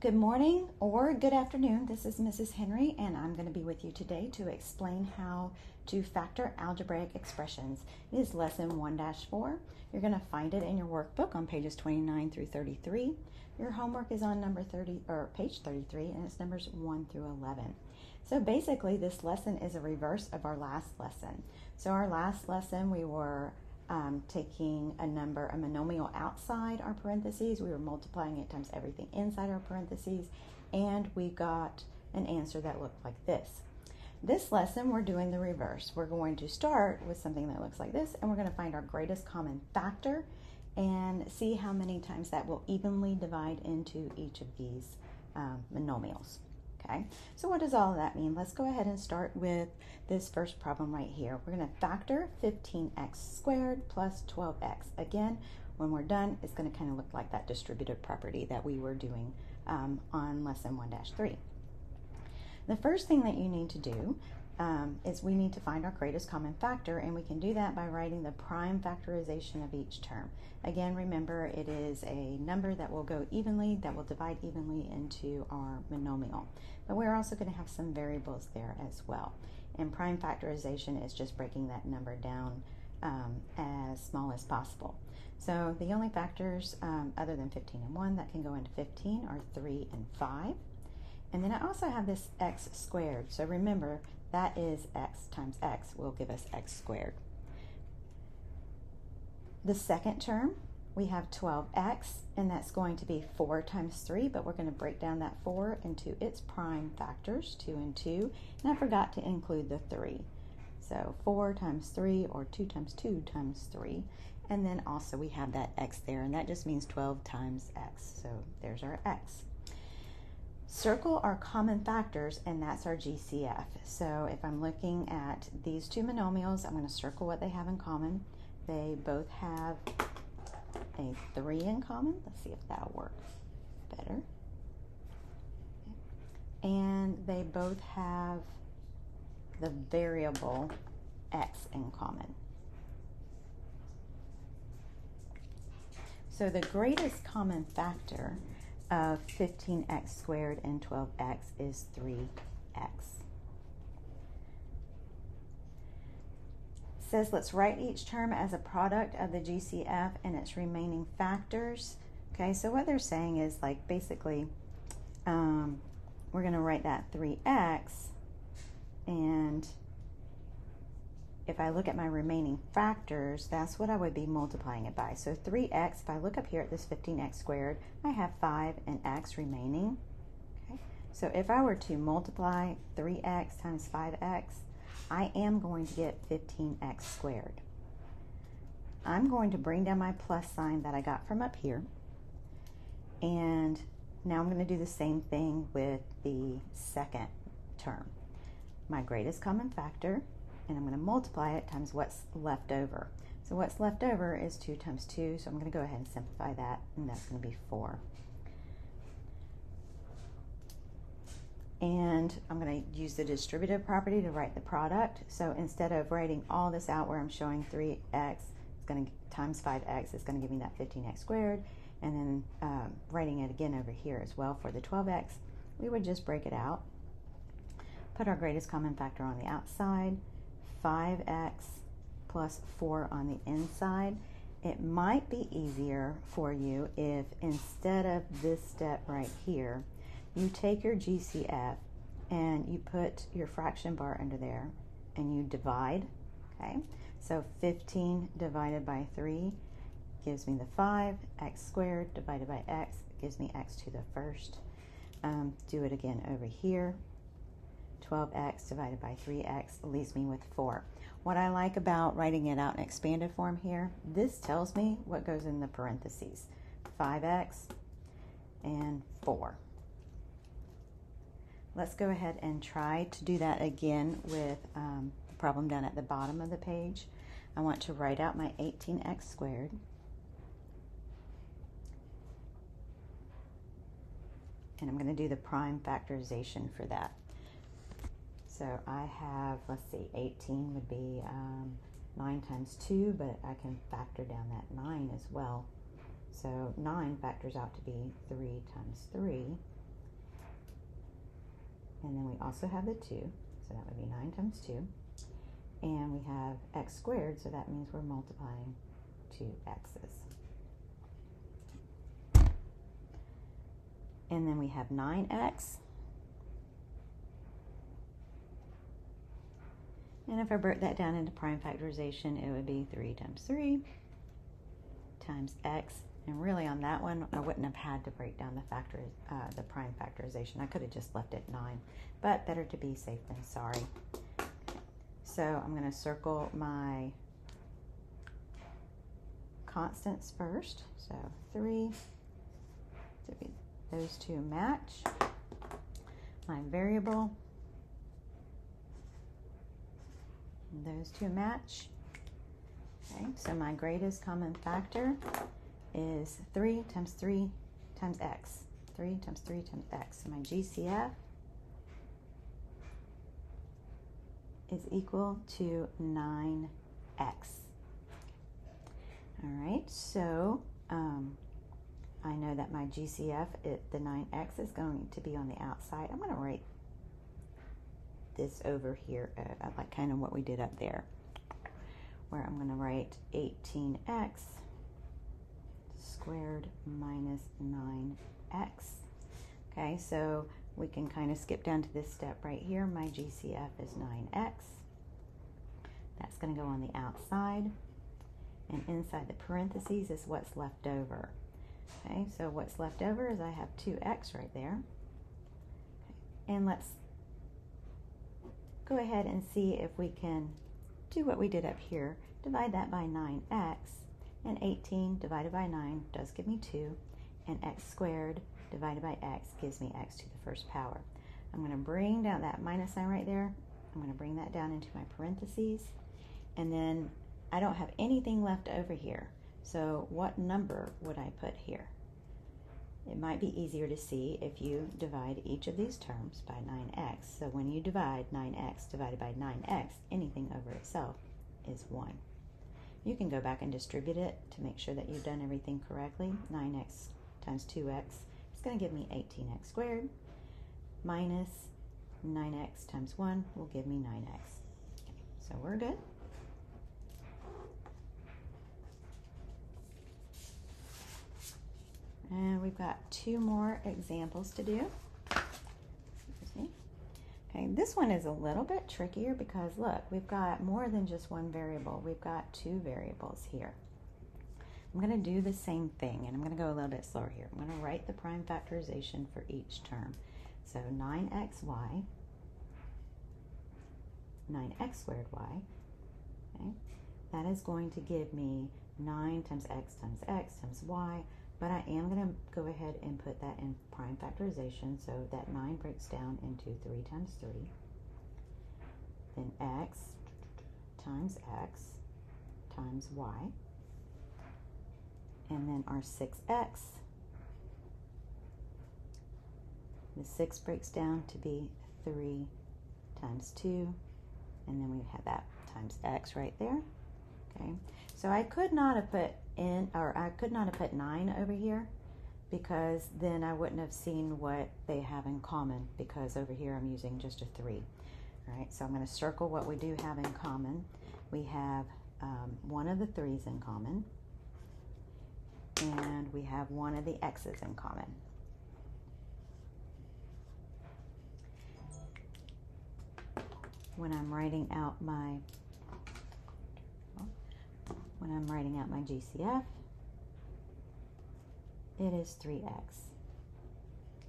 Good morning or good afternoon. This is Mrs. Henry, and I'm going to be with you today to explain how to factor algebraic expressions. It is lesson 1-4. You're going to find it in your workbook on pages 29 through 33. Your homework is on number 30 or page 33, and it's numbers 1 through 11. So basically, this lesson is a reverse of our last lesson. So our last lesson, we were taking a monomial outside our parentheses. We were multiplying it times everything inside our parentheses, and we got an answer that looked like this. This lesson, we're doing the reverse. We're going to start with something that looks like this, and we're going to find our greatest common factor and see how many times that will evenly divide into each of these monomials. Okay, so what does all of that mean? Let's go ahead and start with this first problem right here. We're going to factor 15x squared plus 12x. Again, when we're done, it's going to kind of look like that distributive property that we were doing on lesson 1-3. The first thing that you need to do is we need to find our greatest common factor, and we can do that by writing the prime factorization of each term. Again, remember, it is a number that will go evenly, that will divide evenly into our monomial. But we're also going to have some variables there as well. And prime factorization is just breaking that number down as small as possible. So the only factors other than 15 and 1 that can go into 15 are 3 and 5. And then I also have this x squared. So remember, that is x times x will give us x squared. The second term, we have 12x, and that's going to be 4 times 3, but we're going to break down that 4 into its prime factors, 2 and 2, and I forgot to include the 3. So 4 times 3, or 2 times 2 times 3, and then also we have that x there, and that just means 12 times x, so there's our x. Circle our common factors, and that's our GCF. So if I'm looking at these two monomials, I'm going to circle what they have in common. They both have a 3 in common. Let's see if that'll work better. And they both have the variable x in common. So the greatest common factor of 15x squared and 12x is 3x. It says let's write each term as a product of the GCF and its remaining factors. Okay, so what they're saying is, like, basically we're going to write that 3x, and if I look at my remaining factors, that's what I would be multiplying it by. So 3x, if I look up here at this 15x squared, I have 5 and x remaining. Okay? So if I were to multiply 3x times 5x, I am going to get 15x squared. I'm going to bring down my plus sign that I got from up here, and now I'm going to do the same thing with the second term. My greatest common factor, and I'm going to multiply it times what's left over. So what's left over is 2 times 2, so I'm going to go ahead and simplify that, and that's going to be 4. And I'm going to use the distributive property to write the product. So instead of writing all this out where I'm showing 3x, it's going to times 5x, it's going to give me that 15x squared, and then writing it again over here as well for the 12x, we would just break it out, put our greatest common factor on the outside, 5x plus 4 on the inside. It might be easier for you if instead of this step right here, you take your GCF and you put your fraction bar under there and you divide. Okay, so 15 divided by 3 gives me the 5. X squared divided by x gives me x to the first. Do it again over here. 12x divided by 3x leaves me with 4. What I like about writing it out in expanded form here, this tells me what goes in the parentheses. 5x and 4. Let's go ahead and try to do that again with the problem down at the bottom of the page. I want to write out my 18x squared. And I'm going to do the prime factorization for that. So I have, let's see, 18 would be 9 times 2, but I can factor down that 9 as well. So 9 factors out to be 3 times 3. And then we also have the 2, so that would be 9 times 2. And we have x squared, so that means we're multiplying 2 x's. And then we have 9x. And if I broke that down into prime factorization, it would be 3 times 3 times x. And really on that one, I wouldn't have had to break down the prime factorization. I could have just left it 9, but better to be safe than sorry. So I'm going to circle my constants first. So 3, those two match. My variable, those two match. Okay, so my greatest common factor is 3 times 3 times x. 3 times 3 times x. So my GCF is equal to 9x. All right, so I know that my GCF, the 9x, is going to be on the outside. I'm going to write this over here, like kind of what we did up there, where I'm going to write 18x squared minus 9x. Okay, so we can kind of skip down to this step right here. My GCF is 9x. That's going to go on the outside. And inside the parentheses is what's left over. Okay, so what's left over is I have 2x right there. Okay, and let's go ahead and see if we can do what we did up here. Divide that by 9x. And 18 divided by 9 does give me 2. And x squared divided by x gives me x to the first power. I'm going to bring down that minus sign right there. I'm going to bring that down into my parentheses. And then I don't have anything left over here. So what number would I put here? It might be easier to see if you divide each of these terms by 9x. So when you divide 9x divided by 9x, anything over itself is 1. You can go back and distribute it to make sure that you've done everything correctly. 9x times 2x is going to give me 18x squared, minus 9x times 1 will give me 9x. Okay, so we're good. And we've got 2 more examples to do. Excuse me. Okay, this one is a little bit trickier because look, we've got more than just one variable. We've got 2 variables here. I'm going to do the same thing, and I'm going to go a little bit slower here. I'm going to write the prime factorization for each term. So 9xy, 9x squared y, okay? That is going to give me 9 times x times y, but I am going to go ahead and put that in prime factorization, so that 9 breaks down into 3 times 3, then x times y, and then our 6x, the 6 breaks down to be 3 times 2, and then we have that times x right there. Okay, so I could not have put 9 over here, because then I wouldn't have seen what they have in common, because over here I'm using just a 3. All right, so I'm going to circle what we do have in common. We have one of the 3's in common, and we have one of the x's in common. When I'm writing out my GCF, it is 3x.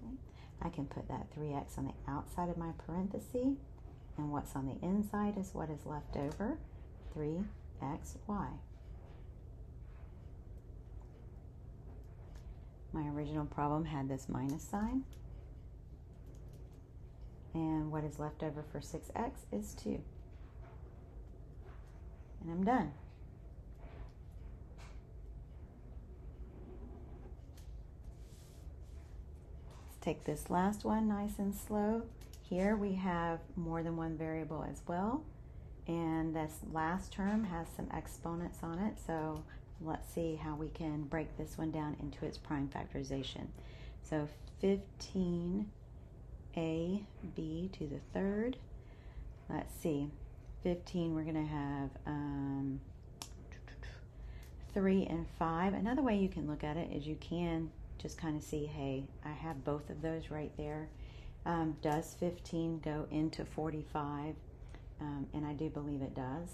Okay. I can put that 3x on the outside of my parenthesis, and what's on the inside is what is left over, 3xy. My original problem had this minus sign, and what is left over for 6x is 2. And I'm done. Take this last one nice and slow. Here we have more than one variable as well, and this last term has some exponents on it, so let's see how we can break this one down into its prime factorization. So 15 AB to the third. Let's see, 15, we're going to have 3 and 5. Another way you can look at it is you can just kind of see, hey, I have both of those right there. Does 15 go into 45? And I do believe it does.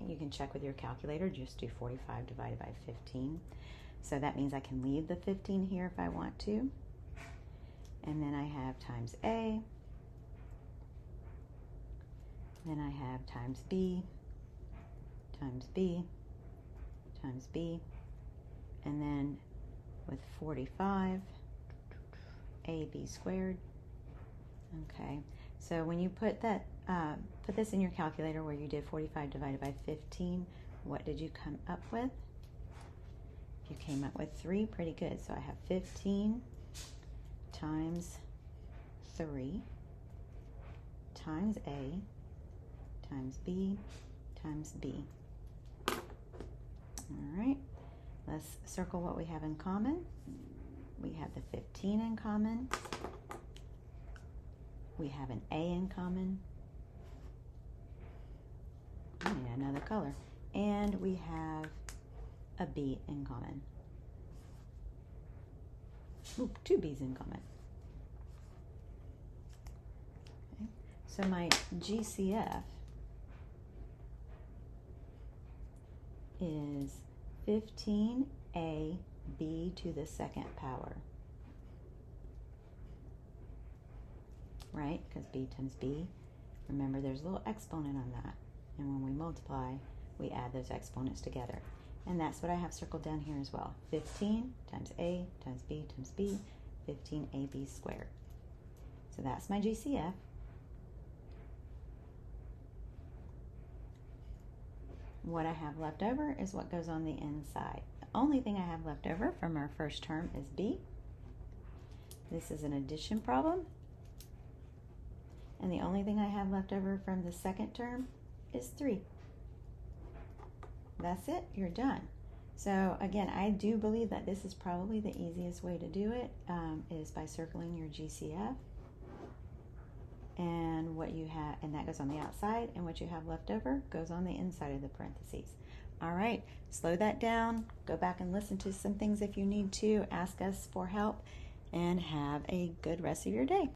You can check with your calculator, just do 45 divided by 15. So that means I can leave the 15 here if I want to. And then I have times A. Then I have times B, times B, times B. And then with 45, AB squared. Okay, so when you put that, put this in your calculator where you did 45 divided by 15, what did you come up with? You came up with 3, pretty good. So I have 15 times 3 times A times B times B. All right, let's circle what we have in common. We have the 15 in common. We have an A in common. I need another color. And we have a B in common. Ooh, 2 B's in common. Okay. So my GCF is 15AB to the second power. Right? Because B times B, remember there's a little exponent on that. And when we multiply, we add those exponents together. And that's what I have circled down here as well. 15 times A times B times B, 15AB squared. So that's my GCF. What I have left over is what goes on the inside. The only thing I have left over from our first term is B. This is an addition problem. And the only thing I have left over from the second term is 3. That's it, you're done. So again, I do believe that this is probably the easiest way to do it, is by circling your GCF. And what you have, and that goes on the outside, and what you have left over goes on the inside of the parentheses. All right, slow that down, go back and listen to some things if you need to, ask us for help, and have a good rest of your day.